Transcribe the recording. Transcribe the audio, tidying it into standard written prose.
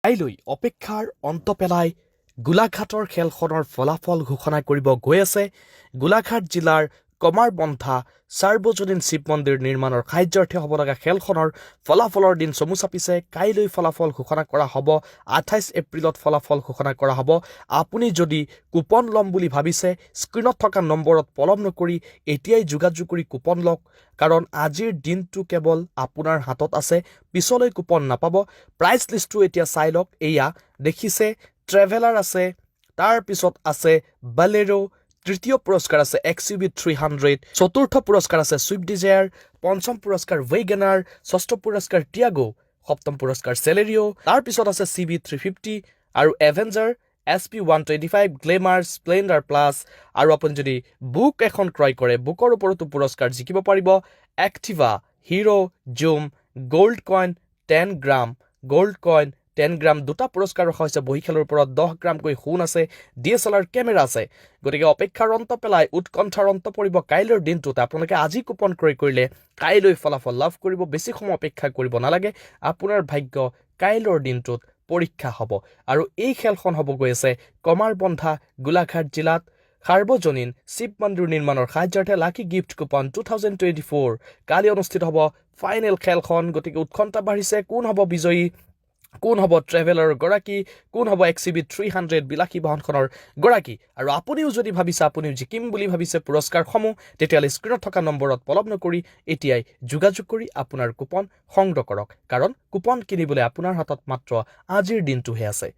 কাইলৈ অপেক্ষাৰ অন্ত পেলাই গোলাঘাটৰ খেলখনৰ ফলাফল ঘোষণা কৰিব গৈ আছে গোলাঘাট জিলাৰ কমাৰবন্ধা সাৰ্বজনীন শিৱ মন্দিৰ নিৰ্মাণৰ সাহায্যাৰ্থে হ'ব লগা খেলখনৰ ফলাফলৰ দিন চমু চাপিছে। কাইলৈ ফলাফল ঘোষণা কৰা হ'ব। 28 এপ্ৰিলত ফলাফল ঘোষণা কৰা হ'ব। আপুনি যদি কুপন ল'ম বুলি ভাবিছে, স্ক্ৰীণত থকা নম্বৰত পলম নকৰি এতিয়াই যোগাযোগ কৰি কুপন লওক, কাৰণ আজিৰ দিনটো কেৱল আপোনাৰ হাতত আছে, পিছলৈ কুপন নাপাব। প্ৰাইজ লিষ্টটো এতিয়া চাই লওক। এয়া দেখিছে, ট্ৰেভেলাৰ আছে, তাৰ পিছত আছে বলেৰো, তৃতীয় পুৰস্কাৰ আছে XUV 300, চতুৰ্থ পুৰস্কাৰ আছে ছুইফ্ট ডিজায়াৰ, পঞ্চম পুৰস্কাৰ ৱেগনাৰ, ষষ্ঠ পুৰস্কাৰ টিয়াগো, সপ্তম পুৰস্কাৰ চেলেৰিঅ, তাৰ পিছত আছে CB 350 আৰু avenger, SP 125, glamour, Splendor plus. আৰু আপুনি যদি বুক এখন ক্ৰয় কৰে, বুকৰ ওপৰতো পুৰস্কাৰ জিকিব পাৰিব। এক্টিভা, হিৰো, জুম, গ'ল্ড কইন 10 গ্ৰাম, গ'ল্ড কইন 10 গ্ৰাম, দুটা পুৰস্কাৰ ৰখা হৈছে। বহী খেলৰ ওপৰত 10 গ্ৰামকৈ সোণ আছে, DSLR কেমেৰা আছে। গতিকে অপেক্ষাৰ অন্ত পেলাই উৎকণ্ঠাৰ অন্ত পৰিব কাইলৈৰ দিনটোত। আপোনালোকে আজি কুপন ক্ৰয় কৰিলে কাইলৈ ফলাফল লাভ কৰিব। বেছি সময় অপেক্ষা কৰিব নালাগে। আপোনাৰ ভাগ্য কাইলৈৰ দিনটোত পৰীক্ষা হ'ব। আৰু এই খেলখন হ'ব গৈ আছে কমাৰবন্ধা গোলাঘাট জিলাত সাৰ্বজনীন শিৱ মন্দিৰ নিৰ্মাণৰ সাহায্যাৰ্থে লাকি গিফ্ট কুপন 2024। কালি অনুষ্ঠিত হ'ব ফাইনেল খেলখন। গতিকে উৎকণ্ঠা বাঢ়িছে, কোন হ'ব বিজয়ী, কোন হ'ব ট্ৰেভেলাৰৰ গৰাকী, কোন হ'ব XUV 300 বিলাসী বাহনখনৰ গৰাকী। আৰু আপুনিও যদি ভাবিছে, আপুনিও জিকিম বুলি ভাবিছে পুৰস্কাৰসমূহ, তেতিয়াহ'লে স্ক্ৰীণত থকা নম্বৰত পলম নকৰি এতিয়াই যোগাযোগ কৰি আপোনাৰ কুপন সংগ্ৰহ কৰক, কাৰণ কুপন কিনিবলৈ আপোনাৰ হাতত মাত্ৰ আজিৰ দিনটোহে আছে।